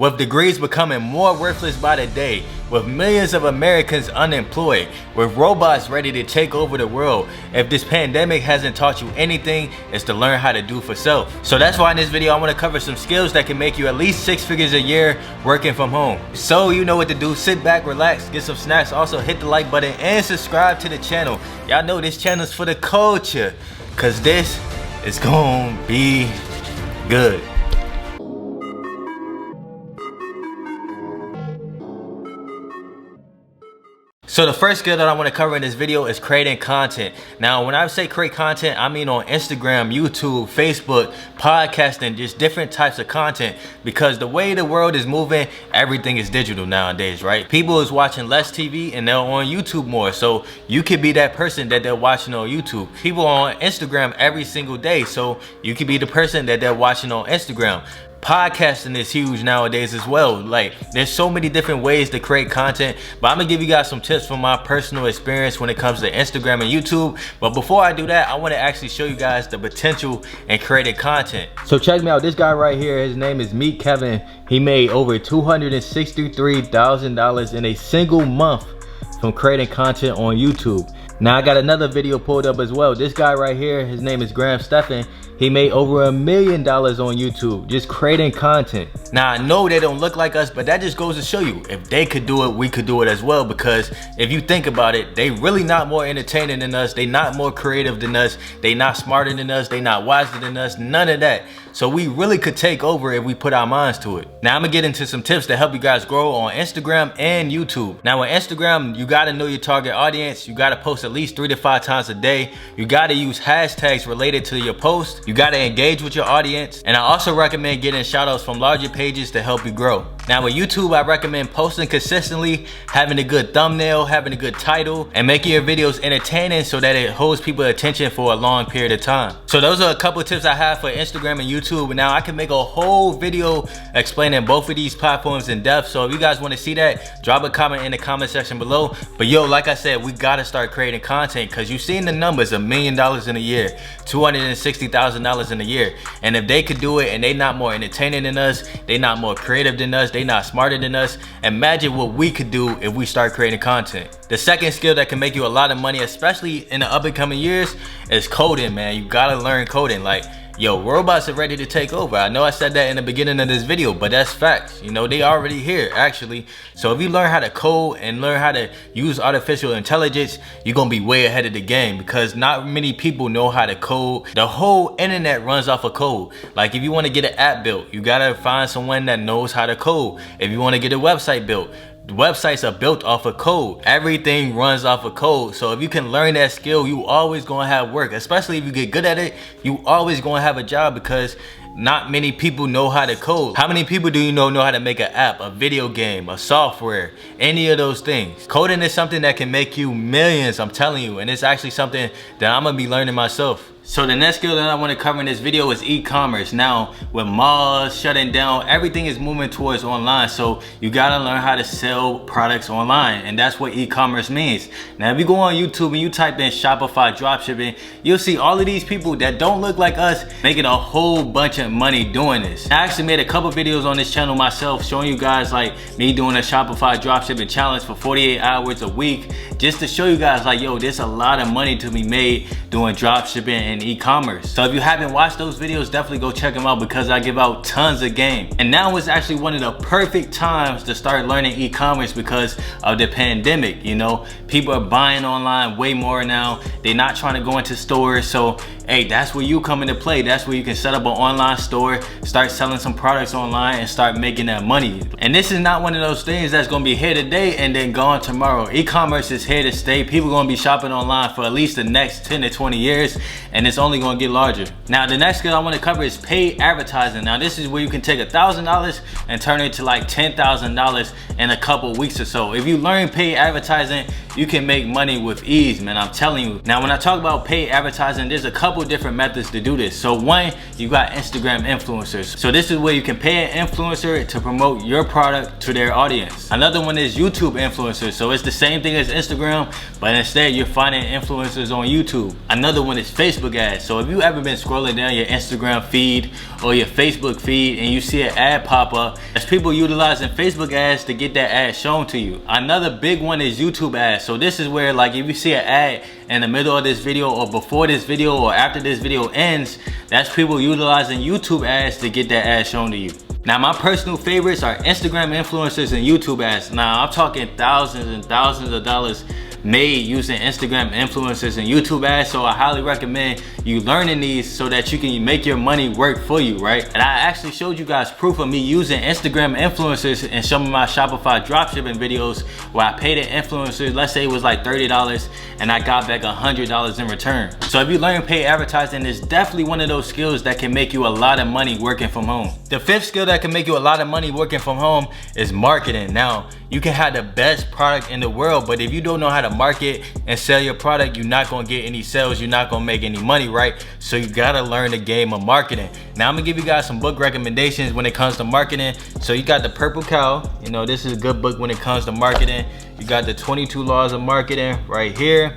With degrees becoming more worthless by the day, with millions of Americans unemployed, with robots ready to take over the world, if this pandemic hasn't taught you anything, it's to learn how to do for self. So that's why in this video I want to cover some skills that can make you at least 6 figures a year working from home. So you know what to do. Sit back, relax, get some snacks, also hit the like button and subscribe to the channel. Y'all know this channel is for the culture, cause this is gonna be good. So the first skill that I want to cover in this video is creating content. Now, when I say create content, I mean on Instagram, YouTube, Facebook, podcasting, just different types of content. Because the way the world is moving, everything is digital nowadays, right? People is watching less TV and they're on YouTube more. So you could be that person that they're watching on YouTube. People are on Instagram every single day. So you could be the person that they're watching on Instagram. Podcasting is huge nowadays as well. Like, there's so many different ways to create content, but I'm gonna give you guys some tips from my personal experience when it comes to Instagram and YouTube. But before I do that, I want to actually show you guys the potential in creating content. So check me out. This guy right here, his name is Meet Kevin. He made over $263,000 in a single month from creating content on YouTube. Now I got another video pulled up as well. This guy right here, his name is Graham Stephan. He made over $1 million on YouTube just creating content. Now I know they don't look like us, but that just goes to show you, if they could do it, we could do it as well. Because if you think about it, they really not more entertaining than us. They not more creative than us. They not smarter than us. They not wiser than us. None of that. So we really could take over if we put our minds to it. Now I'm gonna get into some tips to help you guys grow on Instagram and YouTube. Now on Instagram, you gotta know your target audience. You gotta post at least 3 to 5 times a day. You gotta use hashtags related to your post. You gotta engage with your audience. And I also recommend getting shout outs from larger pages to help you grow. Now with YouTube, I recommend posting consistently, having a good thumbnail, having a good title, and making your videos entertaining so that it holds people's attention for a long period of time. So those are a couple of tips I have for Instagram and YouTube. Now I can make a whole video explaining both of these platforms in depth. So if you guys want to see that, drop a comment in the comment section below. But yo, like I said, we gotta start creating content, because you've seen the numbers, $1 million in a year, $260,000 in a year. And if they could do it and they not more entertaining than us, they not more creative than us, they not smarter than us, imagine what we could do if we start creating content. The second skill that can make you a lot of money, especially in the up and coming years, is coding, man. You gotta learn coding. Like, yo, robots are ready to take over. I know I said that in the beginning of this video, but that's facts. You know, they already here, actually. So if you learn how to code and learn how to use artificial intelligence, you're gonna be way ahead of the game, because not many people know how to code. The whole internet runs off of code. Like, if you wanna get an app built, you gotta find someone that knows how to code. If you wanna get a website built, websites are built off of code. Everything runs off of code. So if you can learn that skill, you always gonna have work. Especially if you get good at it, you always gonna have a job, because not many people know how to code. How many people do you know how to make an app, a video game, a software, any of those things? Coding is something that can make you millions, I'm telling you. And it's actually something that I'm gonna be learning myself. So the next skill that I want to cover in this video is e-commerce. Now, with malls shutting down, everything is moving towards online. So you gotta learn how to sell products online, and that's what e-commerce means. Now, if you go on YouTube and you type in Shopify dropshipping, you'll see all of these people that don't look like us making a whole bunch of money doing this. I actually made a couple videos on this channel myself, showing you guys like me doing a Shopify dropshipping challenge for 48 hours a week, just to show you guys like, yo, there's a lot of money to be made doing dropshipping and e-commerce. So if you haven't watched those videos, definitely go check them out, because I give out tons of game. And now is actually one of the perfect times to start learning e-commerce because of the pandemic. You know, people are buying online way more now. They're not trying to go into stores. So hey, that's where you come into play. That's where you can set up an online store, start selling some products online, and start making that money. And this is not one of those things that's gonna be here today and then gone tomorrow. E-commerce is here to stay. People are gonna be shopping online for at least the next 10 to 20 years, and it's only gonna get larger. Now, the next skill I wanna cover is paid advertising. Now, this is where you can take $1,000 and turn it to like $10,000 in a couple weeks or so. If you learn paid advertising, you can make money with ease, man. I'm telling you. Now, when I talk about paid advertising, there's a couple couple different methods to do this. So one, you got Instagram influencers. So this is where you can pay an influencer to promote your product to their audience. Another one is YouTube influencers. So it's the same thing as Instagram, but instead you're finding influencers on YouTube. Another one is Facebook ads. So if you ever been scrolling down your Instagram feed or your Facebook feed and you see an ad pop up, that's people utilizing Facebook ads to get that ad shown to you. Another big one is YouTube ads. So this is where, like, if you see an ad in the middle of this video or before this video or after this video ends, that's people utilizing YouTube ads to get that ad shown to you. Now my personal favorites are Instagram influencers and YouTube ads. Now I'm talking thousands and thousands of dollars made using Instagram influencers and YouTube ads. So I highly recommend you learning these so that you can make your money work for you, right? And I actually showed you guys proof of me using Instagram influencers in some of my Shopify dropshipping videos where I paid an influencer, let's say it was like $30, and I got back $100 in return. So if you learn paid advertising, it's definitely one of those skills that can make you a lot of money working from home. The fifth skill that can make you a lot of money working from home is marketing. Now, you can have the best product in the world, but if you don't know how to market and sell your product, you're not gonna get any sales, you're not gonna make any money, right? So you gotta learn the game of marketing. Now I'm gonna give you guys some book recommendations when it comes to marketing. So you got The Purple Cow, you know, this is a good book when it comes to marketing. You got The 22 Laws of Marketing right here.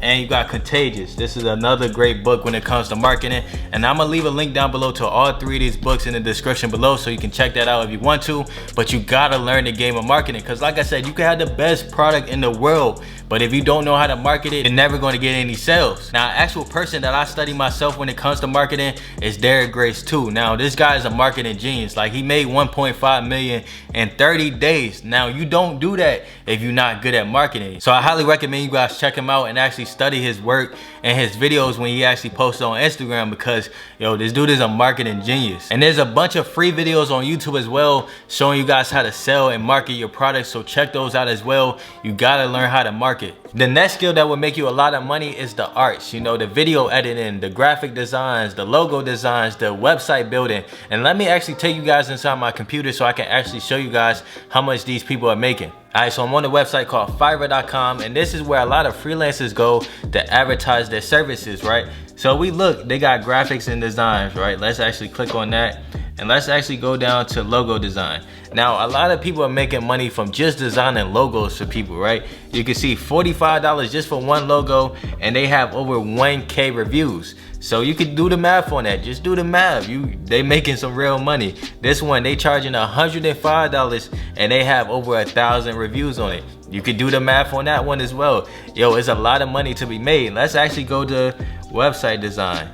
And you got Contagious. This is another great book when it comes to marketing. And I'm gonna leave a link down below to all three of these books in the description below so you can check that out if you want to. But you gotta learn the game of marketing, because like I said, you can have the best product in the world, but if you don't know how to market it, you're never gonna get any sales. Now, an actual person that I study myself when it comes to marketing is Derek Grace too. Now, this guy is a marketing genius. Like, he made 1.5 million in 30 days. Now, you don't do that if you're not good at marketing. So I highly recommend you guys check him out and actually study his work and his videos when he actually posts on Instagram, because yo, this dude is a marketing genius. And there's a bunch of free videos on YouTube as well showing you guys how to sell and market your products, so check those out as well. You gotta learn how to market. The next skill that will make you a lot of money is the arts, you know, the video editing, the graphic designs, the logo designs, the website building. And let me actually take you guys inside my computer so I can actually show you guys how much these people are making. Alright, so I'm on a website called Fiverr.com, and this is where a lot of freelancers go to advertise their services, right? So we look, they got graphics and designs, right? Let's actually click on that, and let's actually go down to logo design. Now, a lot of people are making money from just designing logos for people, right? You can see $45 just for one logo, and they have over 1K reviews. So you can do the math on that. Just do the math. They making some real money. This one, they charging $105, and they have over 1,000 reviews on it. You can do the math on that one as well. Yo, it's a lot of money to be made. Let's actually go to website design.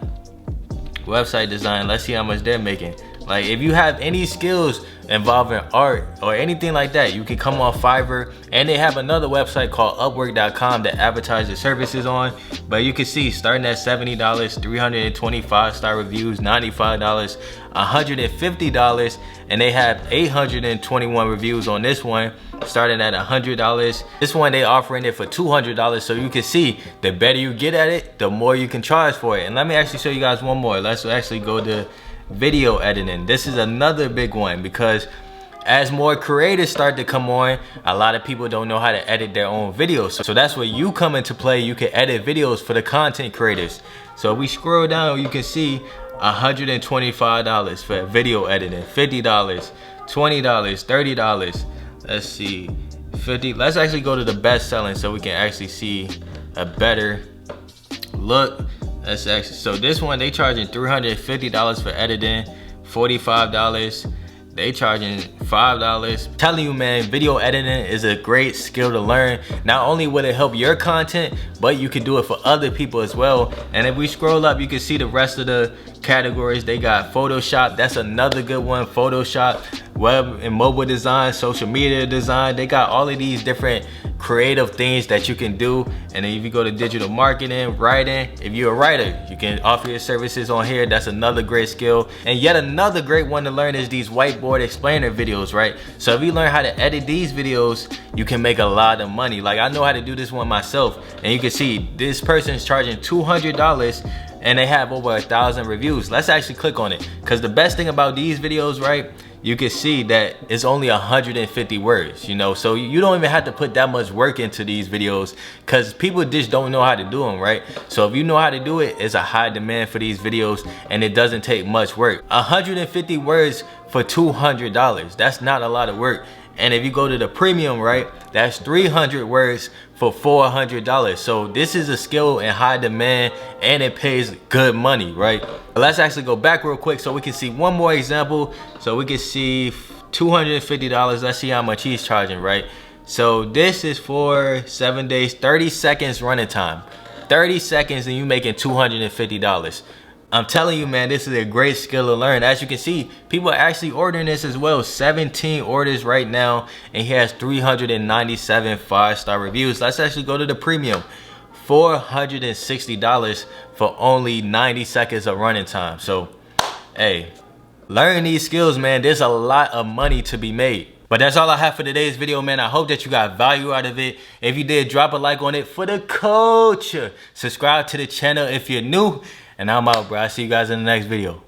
Website design, let's see how much they're making. Like, if you have any skills involving art or anything like that, you can come on Fiverr, and they have another website called Upwork.com that advertise your services on. But you can see starting at $70, 325 star reviews, $95, $150, and they have 821 reviews on this one, starting at $100. This one they offering it for $200. So you can see, the better you get at it, the more you can charge for it. And let me actually show you guys one more. Let's actually go to video editing. This is another big one, because as more creators start to come on, a lot of people don't know how to edit their own videos. So that's where you come into play. You can edit videos for the content creators. So if we scroll down, you can see $125 for video editing, $50, $20, $30. Let's see, 50. Let's actually go to the best selling so we can actually see a better look. That's actually, so this one they charging $350 for editing, $45. They charging $5. Telling you, man, video editing is a great skill to learn. Not only will it help your content, but you can do it for other people as well. And if we scroll up, you can see the rest of the categories. They got Photoshop, that's another good one. Photoshop, web and mobile design, social media design. They got all of these different creative things that you can do. And then if you go to digital marketing, writing, if you're a writer, you can offer your services on here. That's another great skill. And yet another great one to learn is these whiteboard explainer videos, right? So if you learn how to edit these videos, you can make a lot of money. Like, I know how to do this one myself, and you can see this person's charging $200 and they have over 1,000 reviews. Let's actually click on it, because the best thing about these videos, right, you can see that it's only 150 words, you know, so you don't even have to put that much work into these videos because people just don't know how to do them, right? So if you know how to do it, it's a high demand for these videos and it doesn't take much work. 150 words for $200, that's not a lot of work. And if you go to the premium, right, that's 300 words for $400. So this is a skill in high demand and it pays good money, right? But let's actually go back real quick so we can see one more example. So we can see $250. Let's see how much he's charging, right? So this is for 7 days, 30 seconds running time. 30 seconds and you making $250. I'm telling you, man, this is a great skill to learn. As you can see, people are actually ordering this as well. 17 orders right now, and he has 397 5-star reviews. Let's actually go to the premium. $460 for only 90 seconds of running time. So, hey, learn these skills, man. There's a lot of money to be made. But that's all I have for today's video, man. I hope that you got value out of it. If you did, drop a like on it for the culture. Subscribe to the channel if you're new. And I'm out, bro. I'll see you guys in the next video.